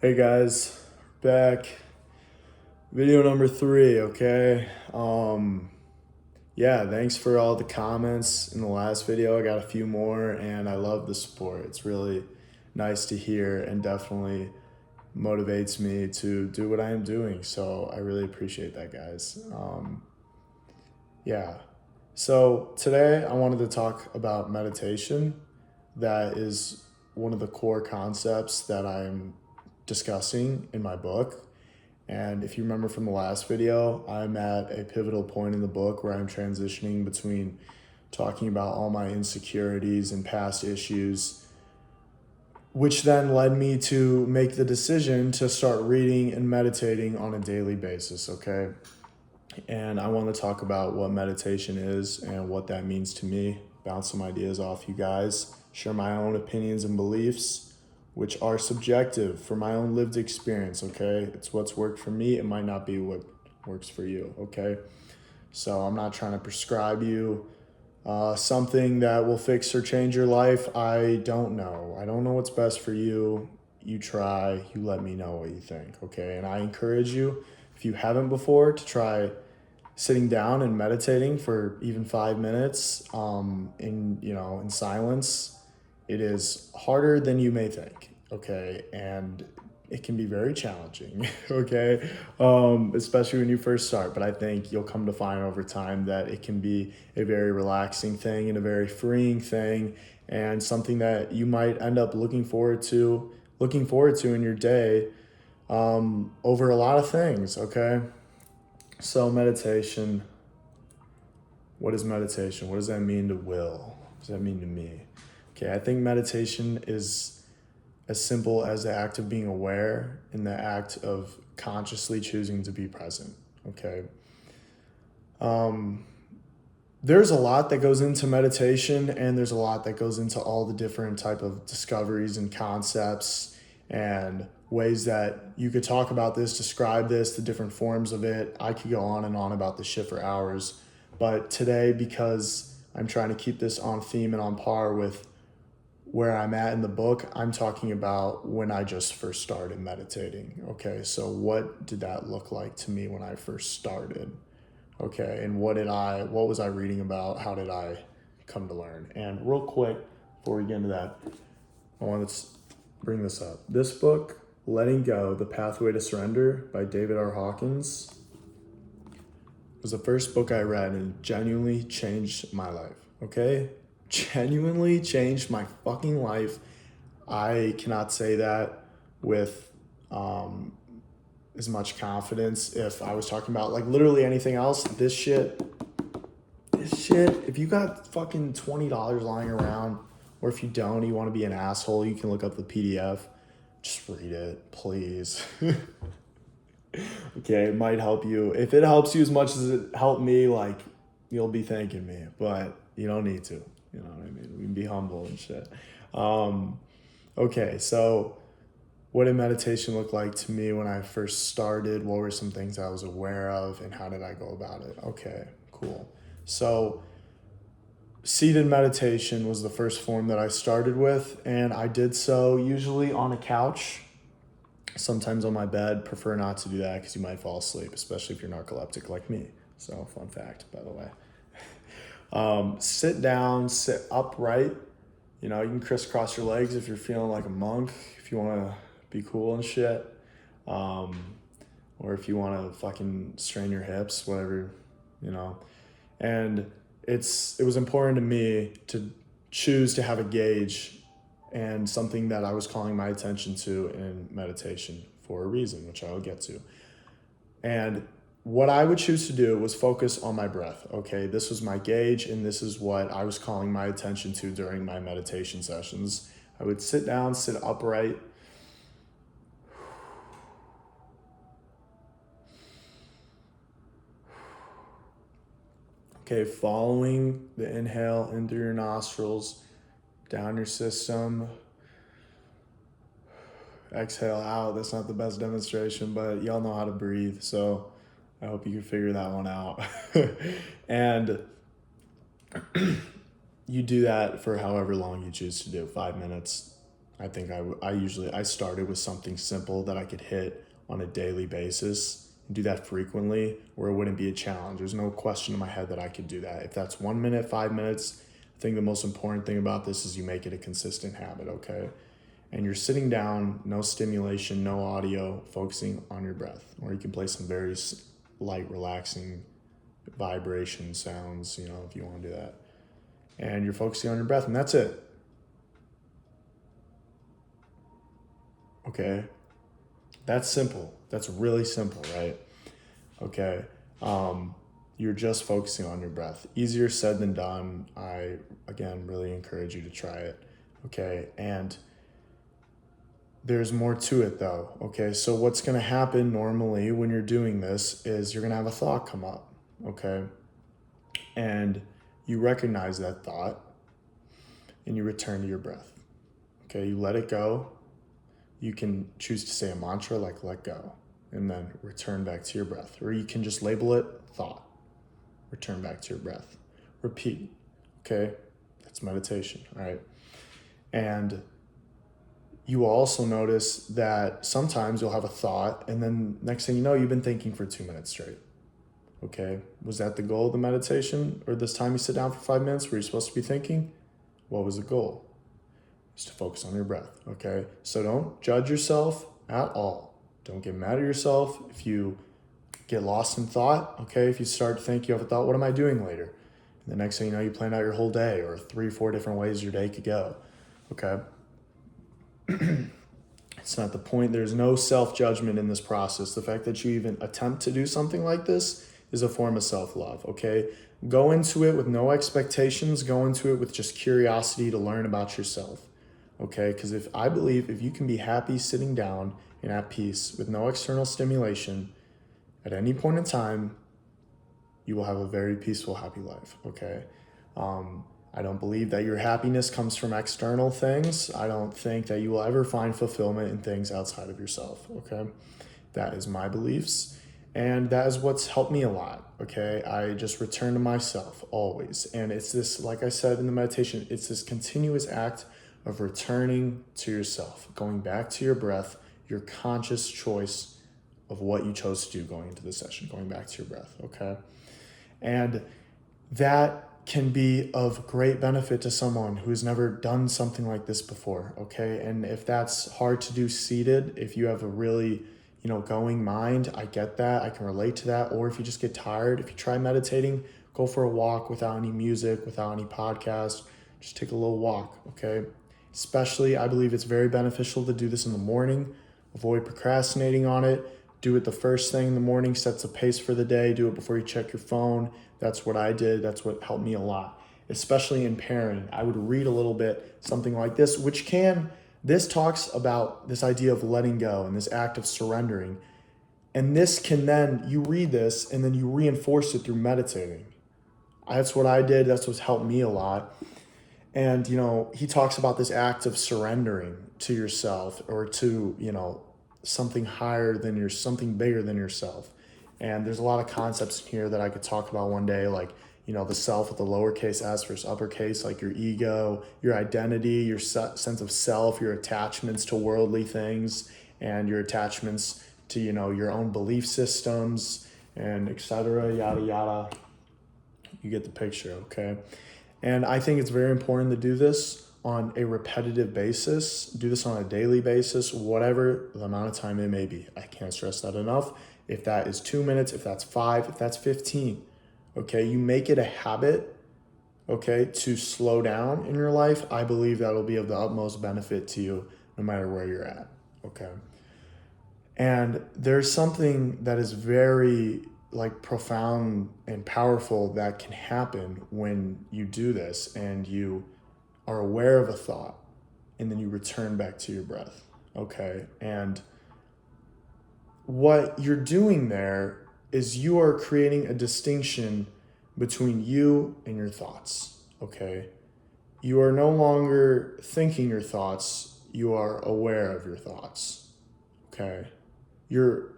Hey guys, back. Video number 3, okay? Yeah, thanks for all the comments in the last video. I got a few more and I love the support. It's really nice to hear and definitely motivates me to do what I am doing. So I really appreciate that, guys. Yeah. So today I wanted to talk about meditation. That is one of the core concepts that I'm discussing in my book. And if you remember from the last video, I'm at a pivotal point in the book where I'm transitioning between talking about all my insecurities and past issues, which then led me to make the decision to start reading and meditating on a daily basis, okay? And I want to talk about what meditation is and what that means to me, bounce some ideas off you guys, share my own opinions and beliefs, which are subjective for my own lived experience, okay? It's what's worked for me. It might not be what works for you, okay? So I'm not trying to prescribe you something that will fix or change your life. I don't know. I don't know what's best for you. You try, you let me know what you think, okay? And I encourage you, if you haven't before, to try sitting down and meditating for even 5 minutes in silence. It is harder than you may think, okay? And it can be very challenging, okay? Especially when you first start. But I think you'll come to find over time that it can be a very relaxing thing and a very freeing thing, and something that you might end up looking forward to in your day, over a lot of things, okay? So meditation, what is meditation? What does that mean to Will? What does that mean to me? Okay, I think meditation is as simple as the act of being aware and the act of consciously choosing to be present. Okay. Um, there's a lot that goes into meditation, and there's a lot that goes into all the different type of discoveries and concepts and ways that you could talk about this, describe this, the different forms of it. I could go on and on about this shit for hours. But today, because I'm trying to keep this on theme and on par with where I'm at in the book, I'm talking about when I just first started meditating. Okay, so what did that look like to me when I first started? Okay, and what was I reading about? How did I come to learn? And real quick, before we get into that, I want to bring this up. This book, Letting Go, The Pathway to Surrender by David R. Hawkins, was the first book I read and it genuinely changed my life, okay? Genuinely changed my fucking life. I cannot say that with as much confidence if I was talking about like literally anything else. This shit, if you got fucking $20 lying around, or if you don't, you want to be an asshole, you can look up the PDF. Just read it, please. Okay, it might help you. If it helps you as much as it helped me, like, you'll be thanking me, but you don't need to. You know what I mean? We can be humble and shit. Um, okay, so what did meditation look like to me when I first started? What were some things I was aware of, and how did I go about it? Okay, cool. So, seated meditation was the first form that I started with, and I did so usually on a couch, sometimes on my bed. Prefer not to do that because you might fall asleep, especially if you're narcoleptic like me. So, fun fact, by the way. Sit down, sit upright. You know, you can crisscross your legs if you're feeling like a monk, if you want to be cool and shit. Um, or if you want to fucking strain your hips, whatever, you know. And it was important to me to choose to have a gauge and something that I was calling my attention to in meditation for a reason, which I will get to. And what I would choose to do was focus on my breath. Okay, this was my gauge, and this is what I was calling my attention to during my meditation sessions. I would sit down, sit upright. Okay, following the inhale in through your nostrils, down your system. Exhale out. That's not the best demonstration, but y'all know how to breathe, so I hope you can figure that one out. And you do that for however long you choose to do, 5 minutes. I started with something simple that I could hit on a daily basis and do that frequently, where it wouldn't be a challenge. There's no question in my head that I could do that. If that's 1 minute, 5 minutes, I think the most important thing about this is you make it a consistent habit, okay? And you're sitting down, no stimulation, no audio, focusing on your breath. Or you can play some very light, relaxing vibration sounds, if you want to do that. And you're focusing on your breath, and that's it. Okay? That's simple. That's really simple, right? Okay. You're just focusing on your breath. Easier said than done. I, again, really encourage you to try it. Okay. And there's more to it though. Okay. So what's going to happen normally when you're doing this is you're going to have a thought come up. Okay. And you recognize that thought and you return to your breath. Okay. You let it go. You can choose to say a mantra like let go and then return back to your breath. Or you can just label it thought. Return back to your breath. Repeat. Okay? That's meditation. All right. And you will also notice that sometimes you'll have a thought and then next thing you know, you've been thinking for 2 minutes straight. Okay? Was that the goal of the meditation? Or this time you sit down for 5 minutes where you're supposed to be thinking? What was the goal? Is to focus on your breath, okay? So don't judge yourself at all. Don't get mad at yourself if you get lost in thought, okay? If you start to think you have a thought, what am I doing later? And the next thing you know, you planned out your whole day or 3 or 4 different ways your day could go, okay? It's not the point. There's no self-judgment in this process. The fact that you even attempt to do something like this is a form of self-love, okay? Go into it with no expectations. Go into it with just curiosity to learn about yourself. Okay, because I believe if you can be happy sitting down and at peace with no external stimulation at any point in time, you will have a very peaceful, happy life, okay? I don't believe that your happiness comes from external things. I don't think that you will ever find fulfillment in things outside of yourself, okay? That is my beliefs, and that is what's helped me a lot, okay? I just return to myself always, and it's this, like I said in the meditation, it's this continuous act of returning to yourself, going back to your breath, your conscious choice of what you chose to do going into the session, going back to your breath, okay? And that can be of great benefit to someone who's never done something like this before, okay? And if that's hard to do seated, if you have a really, going mind, I get that, I can relate to that. Or if you just get tired, if you try meditating, go for a walk without any music, without any podcast, just take a little walk, okay? Especially, I believe it's very beneficial to do this in the morning. Avoid procrastinating on it. Do it the first thing in the morning, sets the pace for the day. Do it before you check your phone. That's what I did. That's what helped me a lot, especially in pairing. I would read a little bit, something like this, this talks about this idea of letting go and this act of surrendering. And this can then, you read this and then you reinforce it through meditating. That's what I did. That's what's helped me a lot. And, he talks about this act of surrendering to yourself or to, something something bigger than yourself. And there's a lot of concepts in here that I could talk about one day, like, the self with the lowercase s versus uppercase, like your ego, your identity, your sense of self, your attachments to worldly things, and your attachments to, your own belief systems, and etc., yada, yada. You get the picture, okay? And I think it's very important to do this on a repetitive basis, do this on a daily basis, whatever the amount of time it may be. I can't stress that enough. If that is 2 minutes, if that's 5, if that's 15, okay, you make it a habit, okay, to slow down in your life. I believe that'll be of the utmost benefit to you no matter where you're at, okay? And there's something that is very profound and powerful that can happen when you do this and you are aware of a thought and then you return back to your breath, okay? And what you're doing there is you are creating a distinction between you and your thoughts, okay? You are no longer thinking your thoughts, you are aware of your thoughts, okay? You're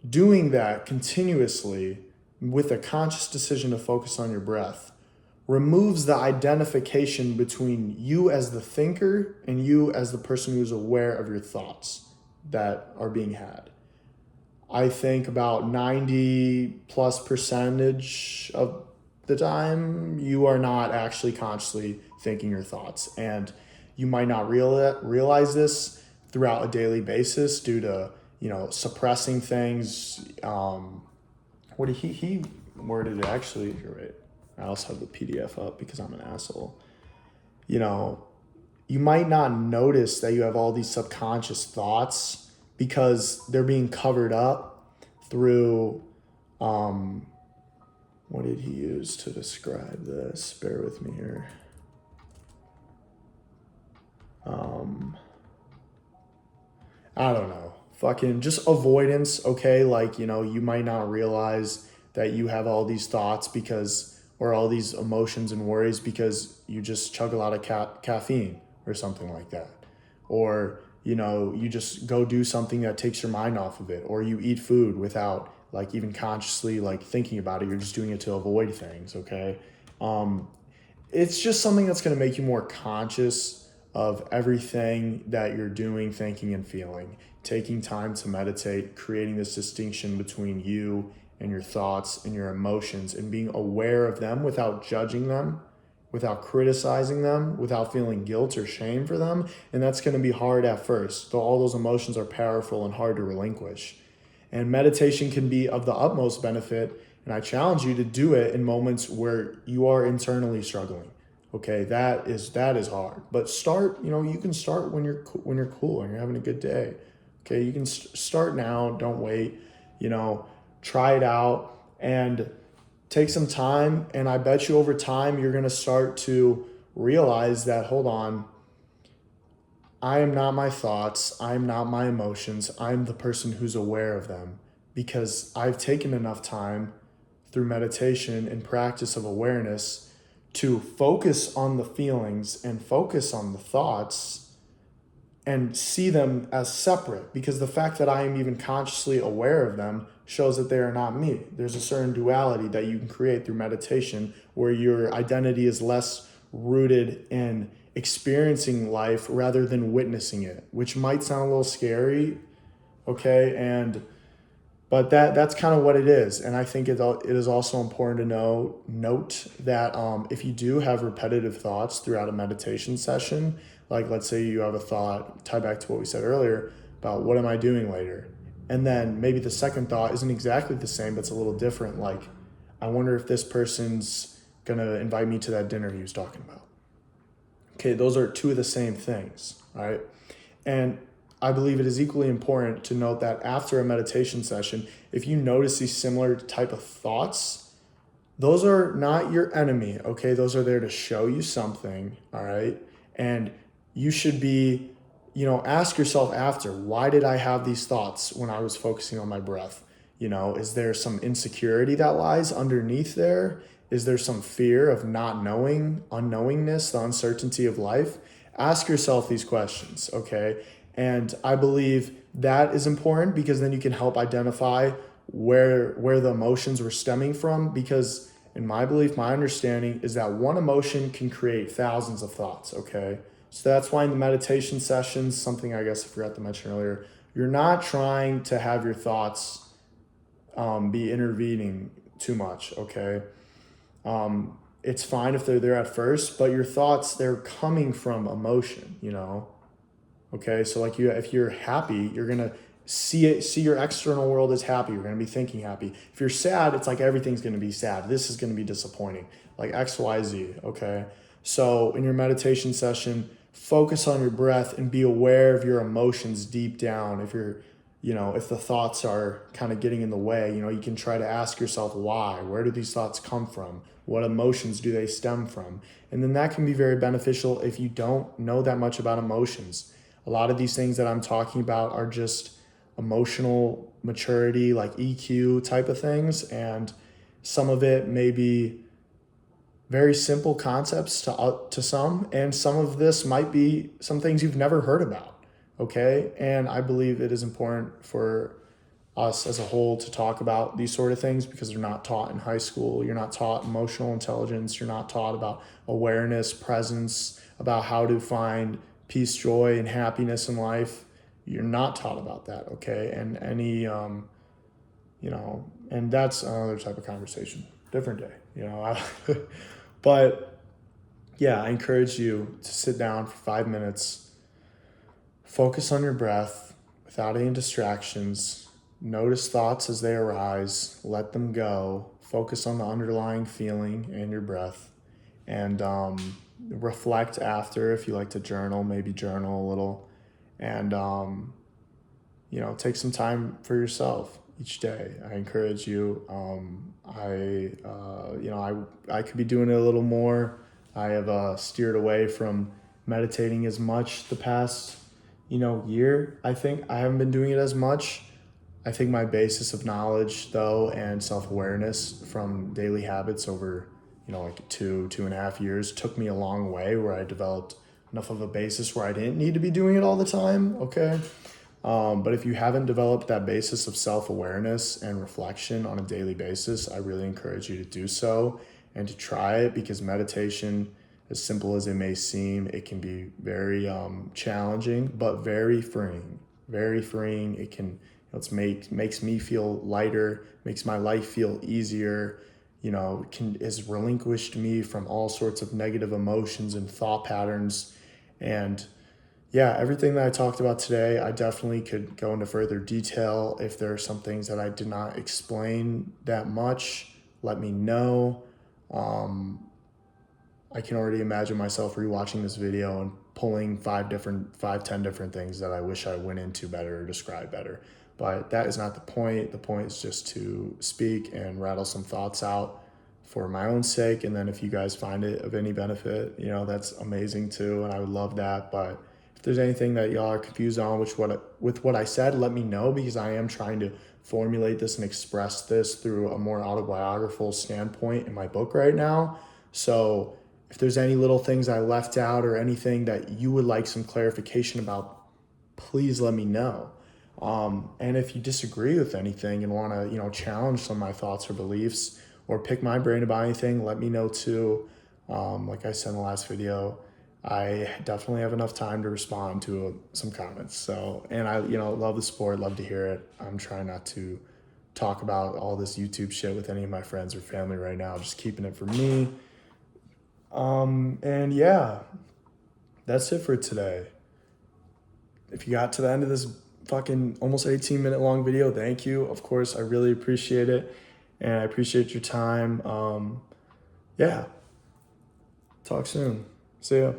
doing that continuously with a conscious decision to focus on your breath removes the identification between you as the thinker and you as the person who's aware of your thoughts that are being had. I think about 90+% of the time you are not actually consciously thinking your thoughts, and you might not realize this throughout a daily basis due to suppressing things. What did he worded it actually? You're right. I also have the PDF up because I'm an asshole. You might not notice that you have all these subconscious thoughts because they're being covered up through what did he use to describe this? Bear with me here. I don't know. Fucking just avoidance, okay? Like, you might not realize that you have all these thoughts or all these emotions and worries because you just chug a lot of caffeine or something like that. Or, you just go do something that takes your mind off of it. Or you eat food without like even consciously like thinking about it. You're just doing it to avoid things, okay? It's just something that's going to make you more conscious of everything that you're doing, thinking, and feeling. Taking time to meditate, creating this distinction between you and your thoughts and your emotions, and being aware of them without judging them, without criticizing them, without feeling guilt or shame for them. And that's going to be hard at first, though all those emotions are powerful and hard to relinquish. And meditation can be of the utmost benefit, and I challenge you to do it in moments where you are internally struggling. Okay, that is hard. But start, you can start when you're cool and you're having a good day. Okay, you can start now, don't wait. Try it out and take some time, and I bet you over time you're going to start to realize that, hold on, I am not my thoughts, I'm not my emotions, I'm the person who's aware of them, because I've taken enough time through meditation and practice of awareness to focus on the feelings and focus on the thoughts and see them as separate, because the fact that I am even consciously aware of them shows that they are not me. There's a certain duality that you can create through meditation where your identity is less rooted in experiencing life rather than witnessing it, which might sound a little scary, okay? But that's kind of what it is. And I think it is also important to note that if you do have repetitive thoughts throughout a meditation session, like let's say you have a thought, tie back to what we said earlier, about what am I doing later? And then maybe the second thought isn't exactly the same, but it's a little different. Like, I wonder if this person's going to invite me to that dinner he was talking about. Okay, those are two of the same things, right? And I believe it is equally important to note that after a meditation session, if you notice these similar type of thoughts, those are not your enemy, okay? Those are there to show you something, all right? And you should be, ask yourself after, why did I have these thoughts when I was focusing on my breath? Is there some insecurity that lies underneath there? Is there some fear of not knowing, unknowingness, the uncertainty of life? Ask yourself these questions, okay? And I believe that is important because then you can help identify where the emotions were stemming from, because in my belief, my understanding is that one emotion can create thousands of thoughts, okay? So that's why in the meditation sessions, something I guess I forgot to mention earlier, you're not trying to have your thoughts be intervening too much, okay? It's fine if they're there at first, but your thoughts, they're coming from emotion, Okay, so like if you're happy, you're gonna see your external world as happy. You're gonna be thinking happy. If you're sad, it's like everything's gonna be sad. This is gonna be disappointing, like X, Y, Z. Okay, so in your meditation session, focus on your breath and be aware of your emotions deep down. If if the thoughts are kind of getting in the way, you can try to ask yourself why. Where do these thoughts come from? What emotions do they stem from? And then that can be very beneficial if you don't know that much about emotions. A lot of these things that I'm talking about are just emotional maturity, like EQ type of things. And some of it may be very simple concepts to some, and some of this might be some things you've never heard about, okay? And I believe it is important for us as a whole to talk about these sort of things because they're not taught in high school. You're not taught emotional intelligence. You're not taught about awareness, presence, about how to find peace, joy, and happiness in life. You're not taught about that, okay? And and that's another type of conversation, different day. But yeah, I encourage you to sit down for 5 minutes, focus on your breath without any distractions. Notice thoughts as they arise, let them go, focus on the underlying feeling and your breath, and reflect after. If you like to journal, maybe journal a little, and take some time for yourself each day. I encourage you. I could be doing it a little more. I have steered away from meditating as much the past year. I think I haven't been doing it as much. I think my basis of knowledge, though, and self-awareness from daily habits over, like 2.5 years took me a long way, where I developed enough of a basis where I didn't need to be doing it all the time, okay? But if you haven't developed that basis of self-awareness and reflection on a daily basis, I really encourage you to do so and to try it, because meditation, as simple as it may seem, it can be very challenging, but very freeing. Very freeing. It can makes me feel lighter, makes my life feel easier. Has relinquished me from all sorts of negative emotions and thought patterns. And yeah, everything that I talked about today, I definitely could go into further detail. If there are some things that I did not explain that much, let me know. I can already imagine myself rewatching this video and pulling 10 different things that I wish I went into better or described better. But that is not the point. The point is just to speak and rattle some thoughts out for my own sake. And then if you guys find it of any benefit, that's amazing too. And I would love that. But if there's anything that y'all are confused on with what I said, let me know, because I am trying to formulate this and express this through a more autobiographical standpoint in my book right now. So if there's any little things I left out or anything that you would like some clarification about, please let me know. And if you disagree with anything and want to, challenge some of my thoughts or beliefs or pick my brain about anything, let me know too. Like I said in the last video, I definitely have enough time to respond to some comments. So, and I, love the support, love to hear it. I'm trying not to talk about all this YouTube shit with any of my friends or family right now. I'm just keeping it for me. And yeah, that's it for today. If you got to the end of this fucking almost 18-minute long video, thank you. Of course, I really appreciate it. And I appreciate your time. Yeah. Talk soon. See ya.